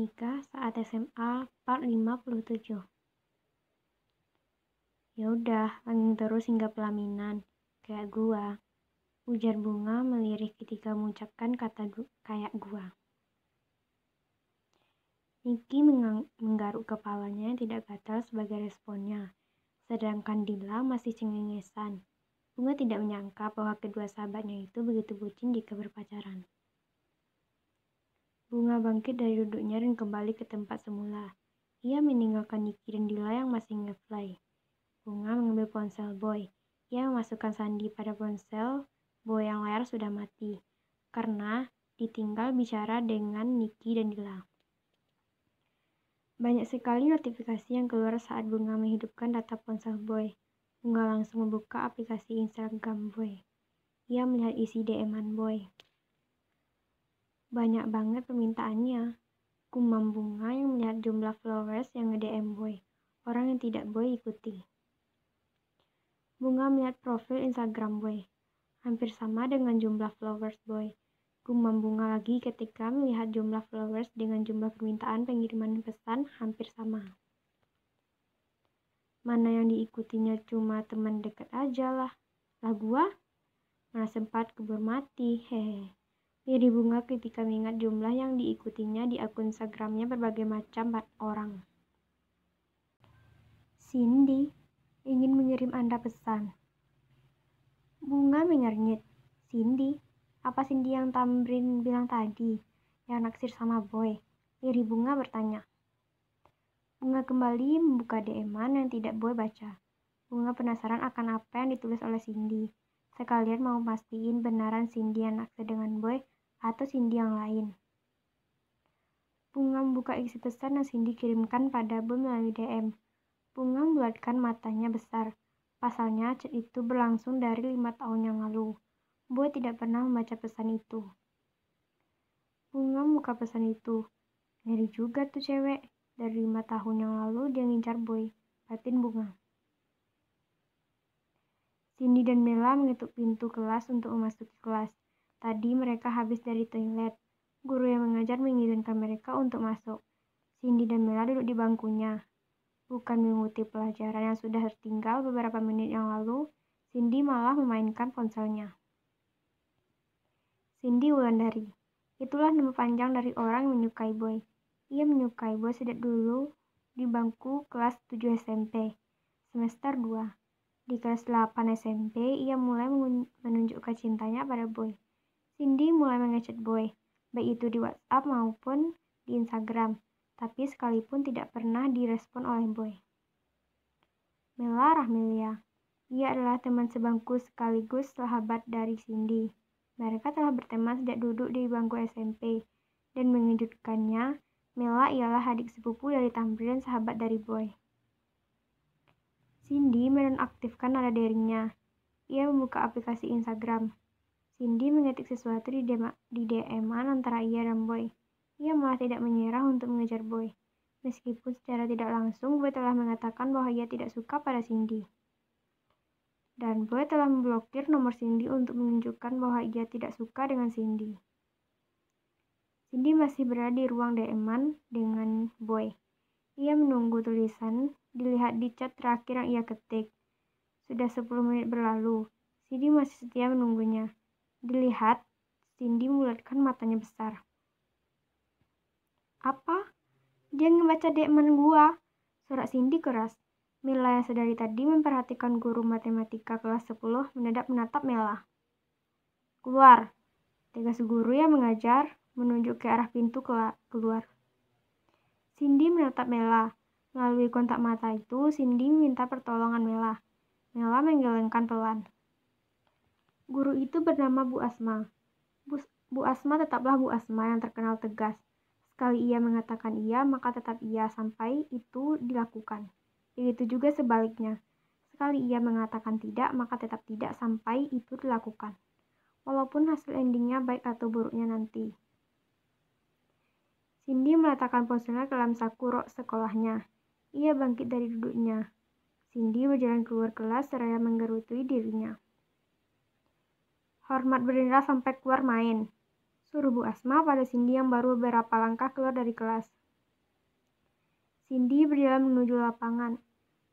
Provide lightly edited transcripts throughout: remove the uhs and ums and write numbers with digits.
Nikah saat SMA part 57. Ya udah, langgeng terus hingga pelaminan. Kayak gua. Ujar Bunga melirik ketika mengucapkan kata kayak gua. Niki menggaruk kepalanya yang tidak gatal sebagai responnya. Sedangkan Dila masih cengengesan. Bunga tidak menyangka bahwa kedua sahabatnya itu begitu bucin jika berpacaran. Bunga bangkit dari duduknya dan kembali ke tempat semula. Ia meninggalkan Niki dan Dila yang masih nge-fly. Bunga mengambil ponsel Boy. Ia memasukkan sandi pada ponsel Boy yang layar sudah mati, karena ditinggal bicara dengan Niki dan Dila. Banyak sekali notifikasi yang keluar saat Bunga menghidupkan data ponsel Boy. Bunga langsung membuka aplikasi Instagram Boy. Ia melihat isi DM-an Boy. Banyak banget permintaannya. Gumam Bunga yang melihat jumlah followers yang nge-DM Boy. Orang yang tidak Boy ikuti. Bunga melihat profil Instagram Boy. Hampir sama dengan jumlah followers Boy. Gumam Bunga lagi ketika melihat jumlah followers dengan jumlah permintaan pengiriman pesan hampir sama. Mana yang diikutinya cuma teman dekat aja lah. Lah gua? Mana sempat kebur mati, hehe. Diri Bunga ketika mengingat jumlah yang diikutinya di akun Instagramnya berbagai macam orang. Cindy, ingin mengirim Anda pesan. Bunga mengernyit. Cindy? Apa Cindy yang Tamrin bilang tadi? Yang naksir sama Boy? Diri Bunga bertanya. Bunga kembali membuka DM-an yang tidak Boy baca. Bunga penasaran akan apa yang ditulis oleh Cindy. Sekalian mau pastiin benaran Cindy yang naksir dengan Boy atau Cindy yang lain. Bunga membuka isi pesan yang Cindy kirimkan pada Boy melalui DM. Bunga membulatkan matanya besar. Pasalnya chat itu berlangsung dari 5 tahun yang lalu. Boy tidak pernah membaca pesan itu. Bunga membuka pesan itu. Ngeri juga tuh cewek. Dari 5 tahun yang lalu dia ngincar Boy. Batin Bunga. Cindy dan Mela mengetuk pintu kelas untuk memasuki kelas. Tadi mereka habis dari toilet. Guru yang mengajar mengizinkan mereka untuk masuk. Cindy dan Mela duduk di bangkunya. Bukan mengikuti pelajaran yang sudah tertinggal beberapa menit yang lalu, Cindy malah memainkan ponselnya. Cindy Wulandari. Itulah nama panjang dari orang yang menyukai Boy. Ia menyukai Boy sejak dulu di bangku kelas 7 SMP, semester 2. Di kelas 8 SMP, ia mulai menunjukkan cintanya pada Boy. Cindy mulai mengechat Boy, baik itu di WhatsApp maupun di Instagram, tapi sekalipun tidak pernah direspon oleh Boy. Mela Rahmelia. Ia adalah teman sebangku sekaligus sahabat dari Cindy. Mereka telah berteman sejak duduk di bangku SMP, dan mengejutkannya, Mela ialah adik sepupu dari Tamrin dan sahabat dari Boy. Cindy menonaktifkan nada daringnya. Ia membuka aplikasi Instagram. Cindy mengetik sesuatu di DM-an antara ia dan Boy. Ia malah tidak menyerah untuk mengejar Boy. Meskipun secara tidak langsung Boy telah mengatakan bahwa ia tidak suka pada Cindy. Dan Boy telah memblokir nomor Cindy untuk menunjukkan bahwa ia tidak suka dengan Cindy. Cindy masih berada di ruang DM-an dengan Boy. Ia menunggu tulisan dilihat di chat terakhir yang ia ketik. Sudah 10 menit berlalu. Cindy masih setia menunggunya. Dilihat, Cindy membulatkan matanya besar. Apa? Dia ngebaca DM-an gua. Suara Cindy keras. Mela yang sedari tadi memperhatikan guru matematika kelas 10 mendadak menatap Mela. Keluar. Tegas guru yang mengajar menunjuk ke arah pintu keluar. Cindy menatap Mela. Melalui kontak mata itu, Cindy minta pertolongan Mela. Mela menggelengkan pelan. Guru itu bernama Bu Asma. Bu Asma tetaplah Bu Asma yang terkenal tegas. Sekali ia mengatakan iya, maka tetap iya sampai itu dilakukan. Begitu juga sebaliknya. Sekali ia mengatakan tidak, maka tetap tidak sampai itu dilakukan. Walaupun hasil endingnya baik atau buruknya nanti. Cindy meletakkan ponselnya ke dalam saku rok sekolahnya. Ia bangkit dari duduknya. Cindy berjalan keluar kelas seraya menggerutui dirinya. Hormat bernilai sampai keluar main. Suruh Bu Asma pada Cindy yang baru beberapa langkah keluar dari kelas. Cindy berjalan menuju lapangan.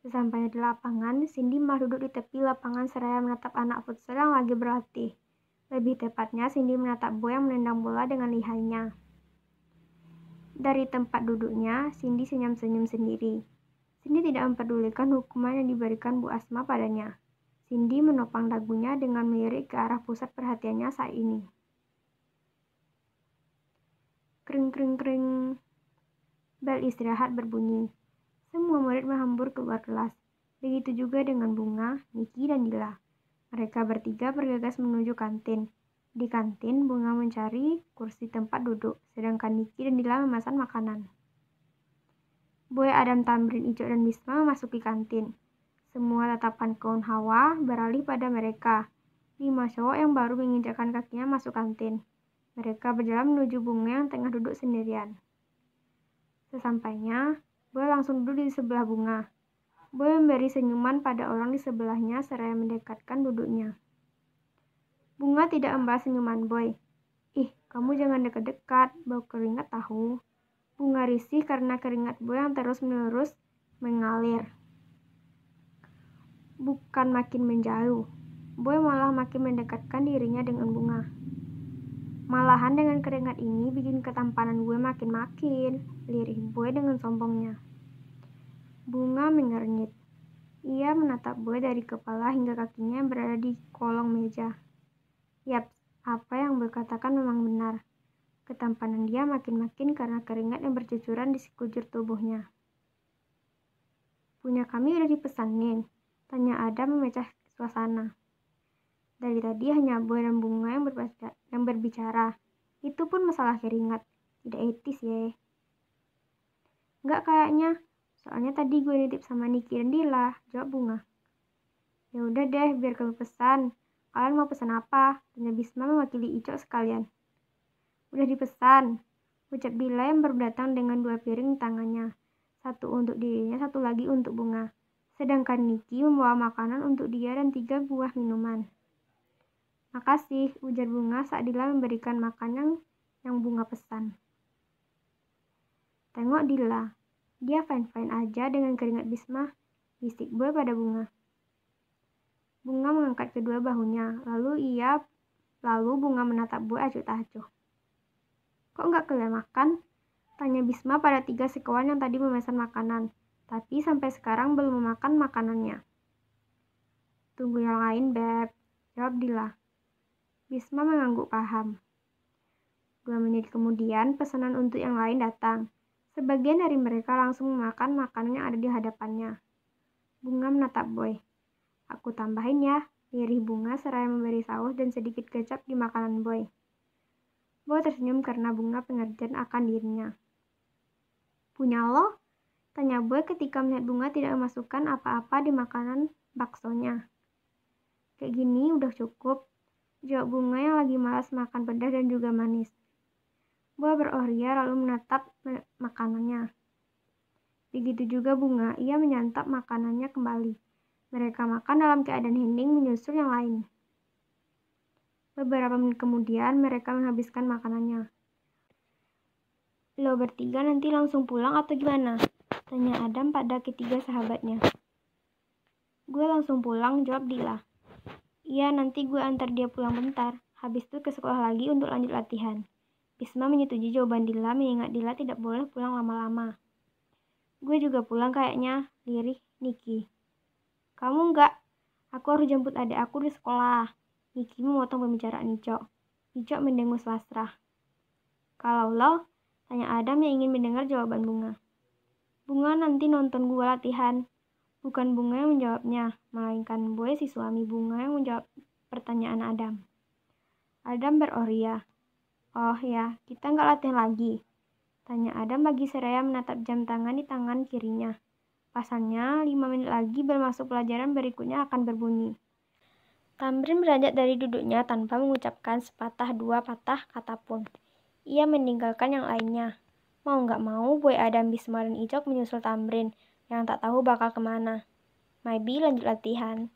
Sesampainya di lapangan, Cindy malah duduk di tepi lapangan seraya menatap anak futsal yang lagi berlatih. Lebih tepatnya, Cindy menatap Boy yang menendang bola dengan lihainya. Dari tempat duduknya, Cindy senyum-senyum sendiri. Cindy tidak mempedulikan hukuman yang diberikan Bu Asma padanya. Cindy menopang dagunya dengan melirik ke arah pusat perhatiannya saat ini. Kring kring kring. Bel istirahat berbunyi. Semua murid menghambur keluar kelas. Begitu juga dengan Bunga, Niki, dan Dila. Mereka bertiga bergegas menuju kantin. Di kantin, Bunga mencari kursi tempat duduk, sedangkan Niki dan Dila memesan makanan. Boy, Adam, Tamrin, Icok, dan Bisma memasuki kantin. Semua tatapan kaum Hawa beralih pada mereka. 5 cowok yang baru menginjakkan kakinya masuk kantin. Mereka berjalan menuju Bunga yang tengah duduk sendirian. Sesampainya, Boy langsung duduk di sebelah Bunga. Boy memberi senyuman pada orang di sebelahnya seraya mendekatkan duduknya. Bunga tidak membalas senyuman Boy. Ih, kamu jangan dekat-dekat, bau keringat tahu. Bunga risih karena keringat Boy yang terus-menerus mengalir. Bukan makin menjauh, Boy malah makin mendekatkan dirinya dengan Bunga. Malahan dengan keringat ini bikin ketampanan gue makin-makin, lirih Boy dengan sombongnya. Bunga mengernyit. Ia menatap Boy dari kepala hingga kakinya yang berada di kolong meja. Yap, apa yang Boy katakan memang benar. Ketampanan dia makin-makin karena keringat yang bercucuran di sekujur tubuhnya. Punya kami udah dipesanin? Tanya Adam memecah suasana. Dari tadi hanya Boy dan Bunga yang berbicara. Itu pun masalah keringat. Tidak etis ya. Enggak kayaknya. Soalnya tadi gue nitip sama Niki dan Dila, jawab Bunga. Ya udah deh, biar kamu pesan. Kalian mau pesan apa? Tanya Bisma mewakili Icok sekalian. Udah dipesan, ucap Dila yang baru datang dengan 2 piring di tangannya. 1 untuk dirinya, 1 lagi untuk Bunga. Sedangkan Niki membawa makanan untuk dia dan 3 buah minuman. Makasih, ujar Bunga saat Dila memberikan makanan yang Bunga pesan. Tengok Dila, dia fine-fine aja dengan keringat Bisma, bisik Boy pada Bunga. Bunga mengangkat kedua bahunya, lalu Bunga menatap Boy acuh tak acuh. Kok nggak kalian makan? Tanya Bisma pada 3 sekawan yang tadi memesan makanan, tapi sampai sekarang belum memakan makanannya. Tunggu yang lain, Beb, jawab Dila. Bisma mengangguk paham. 2 menit kemudian, pesanan untuk yang lain datang. Sebagian dari mereka langsung memakan makanan yang ada di hadapannya. Bunga menatap Boy. Aku tambahin ya, lirih Bunga seraya memberi saus dan sedikit kecap di makanan Boy. Boy tersenyum karena Bunga pengertian akan dirinya. Punya lo? Tanya Boy ketika melihat Bunga tidak memasukkan apa-apa di makanan baksonya. Kayak gini udah cukup, jawab Bunga yang lagi malas makan pedas dan juga manis. Boy beroria lalu menatap makanannya. Begitu juga Bunga, ia menyantap makanannya kembali. Mereka makan dalam keadaan hening menyusul yang lain. Beberapa menit kemudian mereka menghabiskan makanannya. Lo bertiga nanti langsung pulang atau gimana? Tanya Adam pada ketiga sahabatnya. Gue langsung pulang, jawab Dila. Iya, nanti gue antar dia pulang bentar. Habis itu ke sekolah lagi untuk lanjut latihan. Bisma menyetujui jawaban Dila mengingat Dila tidak boleh pulang lama-lama. Gue juga pulang kayaknya, lirih Niki. Kamu enggak? Aku harus jemput adik aku di sekolah. Niki memotong pembicaraan Icok. Icok mendengus pasrah. Kalau lo? Tanya Adam yang ingin mendengar jawaban Bunga. Bunga nanti nonton gue latihan. Bukan Bunga yang menjawabnya, melainkan Boy si suami Bunga yang menjawab pertanyaan Adam. Adam beroria. Oh ya, kita nggak latihan lagi? Tanya Adam bagi seraya menatap jam tangan di tangan kirinya. Pasalnya, 5 menit lagi bel masuk pelajaran berikutnya akan berbunyi. Tamrin beranjak dari duduknya tanpa mengucapkan sepatah 2 patah kata pun. Ia meninggalkan yang lainnya. Mau nggak mau, Boy, Adam, Bisma, dan Icok menyusul Tamrin yang tak tahu bakal kemana. Maybe lanjut latihan.